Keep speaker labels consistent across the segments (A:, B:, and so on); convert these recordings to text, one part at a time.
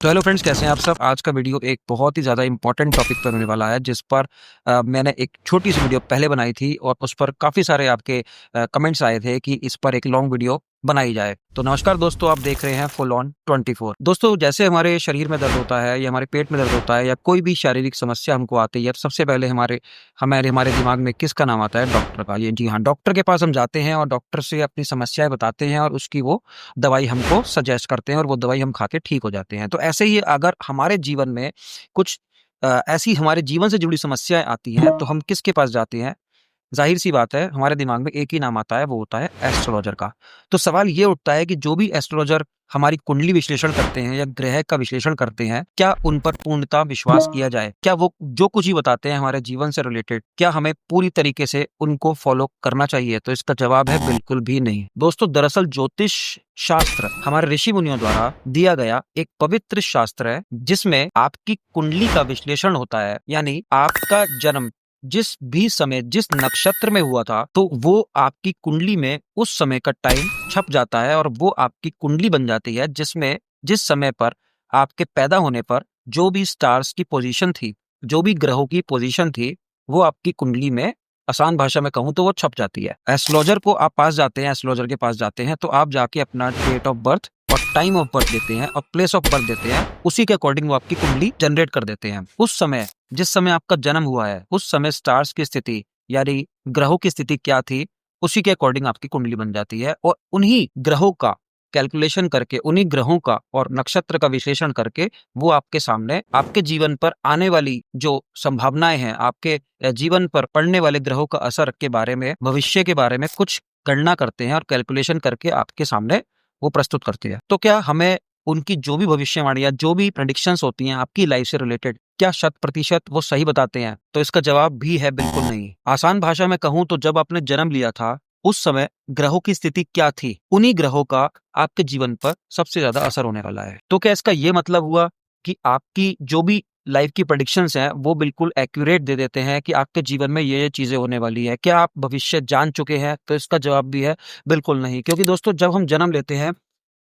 A: तो hello friends, कैसे हैं आप सब। आज का वीडियो एक बहुत ही ज़्यादा इंपॉर्टेंट टॉपिक पर होने वाला है, जिस पर मैंने एक छोटी सी वीडियो पहले बनाई थी और उस पर काफ़ी सारे आपके कमेंट्स आए थे कि इस पर एक लॉन्ग वीडियो बनाई जाए। तो नमस्कार दोस्तों, आप देख रहे हैं फुल ऑन 24। दोस्तों, जैसे हमारे शरीर में दर्द होता है या हमारे पेट में दर्द होता है या कोई भी शारीरिक समस्या हमको आती है, तो सबसे पहले हमारे हमारे हमारे दिमाग में किसका नाम आता है? डॉक्टर का। ये जी हाँ, डॉक्टर के पास हम जाते हैं और डॉक्टर से अपनी समस्याएं बताते हैं और उसकी वो दवाई हमको सजेस्ट करते हैं और वो दवाई हम खा के ठीक हो जाते हैं। तो ऐसे ही अगर हमारे जीवन में कुछ ऐसी हमारे जीवन से जुड़ी समस्याएँ आती हैं, तो हम किसके पास जाते हैं? ज़ाहिर-सी बात है, हमारे दिमाग में एक ही नाम आता है, वो होता है एस्ट्रोलॉजर का। तो सवाल ये उठता है कि जो भी एस्ट्रोलॉजर हमारी कुंडली विश्लेषण करते हैं या ग्रह का विश्लेषण करते हैं, क्या उन पर पूर्णतः विश्वास किया जाए? क्या वो जो कुछ ही बताते हैं हमारे जीवन से रिलेटेड, क्या हमें पूरी तरीके से उनको फॉलो करना चाहिए? तो इसका जवाब है बिल्कुल भी नहीं। दोस्तों, दरअसल ज्योतिष शास्त्र हमारे ऋषि-मुनियों द्वारा दिया गया एक पवित्र शास्त्र है, जिसमें आपकी कुंडली का विश्लेषण होता है। यानी आपका जन्म जिस भी समय जिस नक्षत्र में हुआ था, तो वो आपकी कुंडली में उस समय का टाइम छप जाता है और वो आपकी कुंडली बन जाती है, जिसमें जिस समय पर आपके पैदा होने पर जो भी स्टार्स की पोजीशन थी, जो भी ग्रहों की पोजीशन थी, वो आपकी कुंडली में आसान भाषा में कहूँ तो वो छप जाती है। एस्ट्रोलॉजर को आप पास जाते हैं, एस्ट्रोलॉजर के पास जाते हैं, तो आप जाके अपना डेट ऑफ बर्थ और टाइम ऑफ बर्थ देते हैं और प्लेस ऑफ बर्थ देते हैं। उसी के अकॉर्डिंग वो आपकी कुंडली जनरेट कर देते हैं। उस समय जिस समय आपका जन्म हुआ है, उस समय स्टार्स की स्थिति यानी ग्रहों की स्थिति क्या थी, उसी के अकॉर्डिंग आपकी कुंडली बन जाती है और उन्हीं ग्रहों का कैलकुलेशन करके, उन्हीं ग्रहों का और नक्षत्र का विश्लेषण करके वो आपके सामने आपके जीवन पर आने वाली जो संभावनाएं हैं, आपके जीवन पर पड़ने वाले ग्रहों का असर के बारे में, भविष्य के बारे में कुछ गणना करते हैं और कैलकुलेशन करके आपके सामने वो प्रस्तुत करते हैं। तो क्या हमें उनकी जो भी भविष्यवाणी या जो भी प्रेडिक्शंस होती हैं आपकी लाइफ से रिलेटेड, क्या 100% वो सही बताते हैं? तो इसका जवाब भी है बिल्कुल नहीं। आसान भाषा में कहूँ तो जब आपने जन्म लिया था, उस समय ग्रहों की स्थिति क्या थी? उन्हीं ग्रहों का आपके जीवन पर सबसे ज़्यादा असर होने वाला है। तो क्या इसका ये मतलब हुआ कि आपकी जो भी लाइफ की प्रेडिक्शंस हैं, वो बिल्कुल एक्यूरेट दे देते हैं कि आपके जीवन में ये चीज़ें होने वाली हैं? क्या आप भविष्य जान चुके हैं? तो इसका जवाब भी है बिल्कुल नहीं। क्योंकि दोस्तों, जब हम जन्म लेते हैं,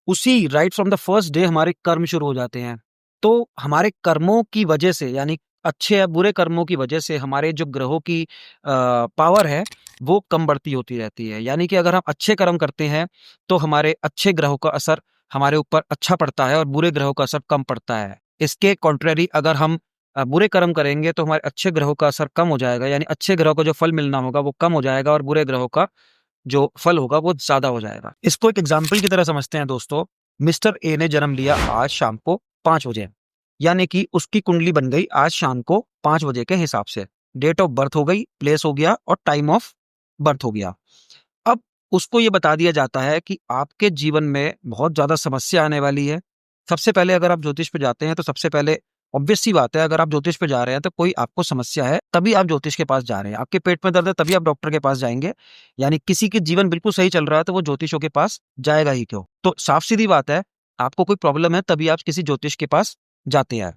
A: उसी right from the first day हमारे कर्म शुरू हो जाते हैं। तो हमारे कर्मों की वजह से, यानी अच्छे या बुरे कर्मों की वजह से हमारे जो ग्रहों की पावर है, वो कम बढ़ती होती रहती है। यानी कि अगर हम अच्छे कर्म करते हैं, तो हमारे अच्छे ग्रहों का असर हमारे ऊपर अच्छा पड़ता है और बुरे ग्रहों का असर कम पड़ता है। इसके कॉन्ट्रेरी अगर हम बुरे कर्म करेंगे, तो हमारे अच्छे ग्रहों का असर कम हो जाएगा, यानी अच्छे ग्रहों को जो फल मिलना होगा वो कम हो जाएगा और बुरे ग्रहों का जो फल होगा वो ज़्यादा हो जाएगा। इसको एक एग्जाम्पल की तरह समझते हैं दोस्तों। मिस्टर ए ने जन्म लिया आज शाम को 5 बजे, यानी कि उसकी कुंडली बन गई आज शाम को 5 बजे के हिसाब से। डेट ऑफ बर्थ हो गई, प्लेस हो गया और टाइम ऑफ बर्थ हो गया। अब उसको ये बता दिया जाता है कि आपके जीवन में बहुत ज़्यादा समस्या आने वाली है। सबसे पहले अगर आप ज्योतिष पे जाते हैं, तो सबसे पहले ऑब्वियस सी बात है, अगर आप ज्योतिष पे जा रहे हैं तो कोई आपको समस्या है, तभी आप ज्योतिष के पास जा रहे हैं। आपके पेट में दर्द है, तभी आप डॉक्टर के पास जाएँगे। यानी किसी के जीवन बिल्कुल सही चल रहा है, तो वो ज्योतिषियों के पास जाएगा ही क्यों? तो साफ-सीधी बात है, आपको कोई प्रॉब्लम है, तभी आप किसी ज्योतिष के पास जाते हैं।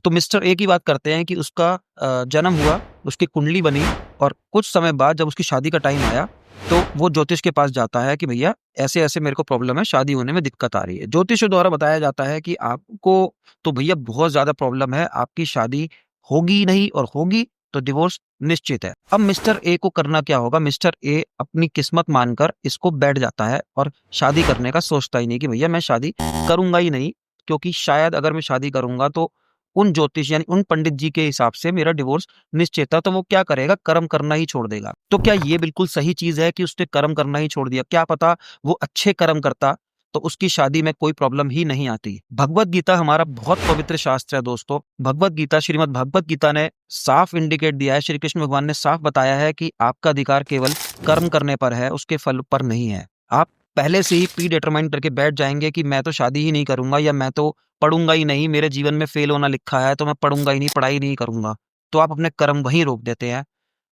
A: तो मिस्टर ए की बात करते हैं कि उसका जन्म हुआ, उसकी कुंडली बनी और कुछ समय बाद जब उसकी शादी का टाइम आया, तो वो ज्योतिष के पास जाता है कि भैया ऐसे-ऐसे मेरे को प्रॉब्लम है, शादी होने में दिक्कत आ रही है। ज्योतिषियों द्वारा बताया जाता है कि आपको तो भैया बहुत ज़्यादा प्रॉब्लम है, आपकी शादी होगी ही नहीं और होगी तो डिवोर्स निश्चित है। अब मिस्टर ए को करना क्या होगा? मिस्टर ए अपनी किस्मत मानकर इसको बैठ जाता है और शादी करने का सोचता ही नहीं कि भैया मैं शादी करूँगा ही नहीं, क्योंकि शायद अगर मैं शादी करूँगा तो उन ज्योतिष यानी उन पंडित जी के हिसाब से मेरा डिवोर्स निश्चित था। तो वो क्या करेगा? कर्म करना ही छोड़ देगा। तो क्या ये बिल्कुल सही चीज़ है कि उसने कर्म करना ही छोड़ दिया? क्या पता वो अच्छे कर्म करता, तो उसकी शादी में कोई प्रॉब्लम ही नहीं आती। भगवत गीता हमारा बहुत पवित्र शास्त्र है दोस्तों। भगवत गीता, श्रीमद् भगवत गीता ने साफ इंडिकेट दिया है, श्री कृष्ण भगवान ने साफ बताया है कि आपका अधिकार केवल कर्म करने पर है, उसके फल पर नहीं है। आप पहले से ही प्री डिटरमाइन करके बैठ जाएँगे कि मैं तो शादी ही नहीं करूँगा या मैं तो पढ़ूँगा ही नहीं, मेरे जीवन में फेल होना लिखा है तो मैं पढ़ूँगा ही नहीं, पढ़ाई नहीं करूँगा। तो आप अपने कर्म वहीं रोक देते हैं।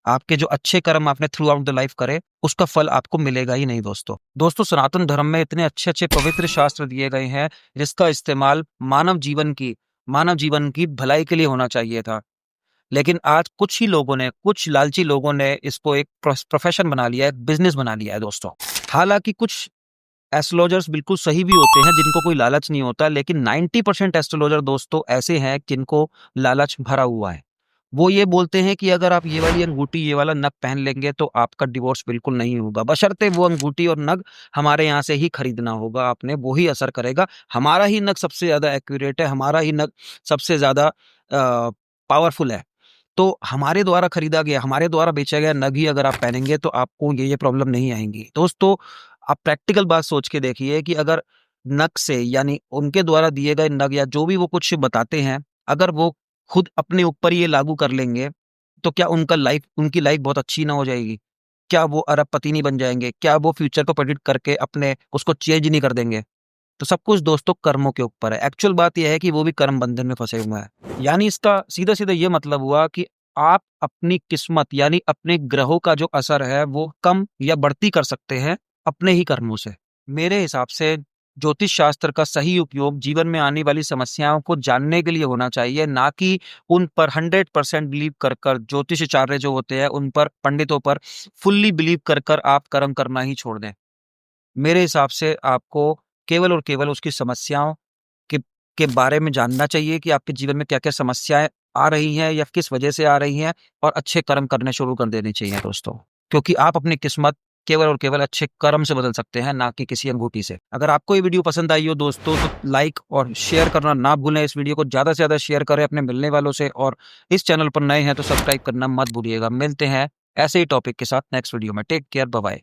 A: आपके जो अच्छे कर्म आपने थ्रू आउट द लाइफ करे, उसका फल आपको मिलेगा ही नहीं दोस्तों। दोस्तों, सनातन धर्म में इतने अच्छे-अच्छे पवित्र शास्त्र दिए गए हैं, जिसका इस्तेमाल मानव जीवन की भलाई के लिए होना चाहिए था। लेकिन आज कुछ ही लोगों ने, कुछ लालची लोगों ने इसको एक प्रोफेशन बना लिया है, बिज़नेस बना लिया है दोस्तों। हालाँकि कुछ एस्ट्रोलॉजर्स बिल्कुल सही भी होते हैं जिनको कोई लालच नहीं होता, लेकिन 90% एस्ट्रोलॉजर दोस्तों ऐसे हैं जिनको लालच भरा हुआ है। वो ये बोलते हैं कि अगर आप ये वाली अंगूठी, ये वाला नग पहन लेंगे तो आपका डिवोर्स बिल्कुल नहीं होगा, बशर्ते वो अंगूठी और नग हमारे यहाँ से ही खरीदना होगा आपने, वो ही असर करेगा। हमारा ही नग सबसे ज़्यादा एक्यूरेट है, हमारा ही नग सबसे ज़्यादा पावरफुल है। तो हमारे द्वारा खरीदा गया, हमारे द्वारा बेचा गया नग ही अगर आप पहनेंगे तो आपको ये प्रॉब्लम नहीं आएँगी। दोस्तों, आप प्रैक्टिकल बात सोच के देखिए कि अगर नग से यानी उनके द्वारा दिए गए नग या जो भी वो कुछ बताते हैं, अगर वो खुद अपने ऊपर ये लागू कर लेंगे, तो क्या उनकी लाइफ़ बहुत अच्छी ना हो जाएगी? क्या वो अरबपति नहीं बन जाएँगे? क्या वो फ्यूचर को प्रेडिक्ट करके अपने उसको चेंज नहीं कर देंगे? तो सब कुछ दोस्तों कर्मों के ऊपर है। एक्चुअल बात ये है कि वो भी कर्म बंधन में फँसे हुए हैं। यानी इसका सीधा-सीधा ये मतलब हुआ कि आप अपनी किस्मत यानी अपने ग्रहों का जो असर है वो कम या बढ़ती कर सकते हैं अपने ही कर्मों से। मेरे हिसाब से ज्योतिष शास्त्र का सही उपयोग जीवन में आने वाली समस्याओं को जानने के लिए होना चाहिए, ना कि उन पर 100% बिलीव कर ज्योतिषाचार्य जो होते हैं उन पर, पंडितों पर फुल्ली बिलीव कर आप कर्म करना ही छोड़ दें। मेरे हिसाब से आपको केवल और केवल उसकी समस्याओं के के बारे में जानना चाहिए कि आपके जीवन में क्या-क्या समस्याएँ आ रही हैं या किस वजह से आ रही हैं, और अच्छे कर्म करने शुरू कर देने चाहिए दोस्तों। क्योंकि आप अपनी किस्मत केवल और केवल अच्छे कर्म से बदल सकते हैं, ना कि किसी अंगूठी से। अगर आपको ये वीडियो पसंद आई हो दोस्तों तो लाइक और शेयर करना ना भूलें। इस वीडियो को ज़्यादा से ज़्यादा शेयर करें अपने मिलने वालों से, और इस चैनल पर नए हैं तो सब्सक्राइब करना मत भूलिएगा। मिलते हैं ऐसे ही टॉपिक के साथ नेक्स्ट वीडियो में। Take care, bye bye.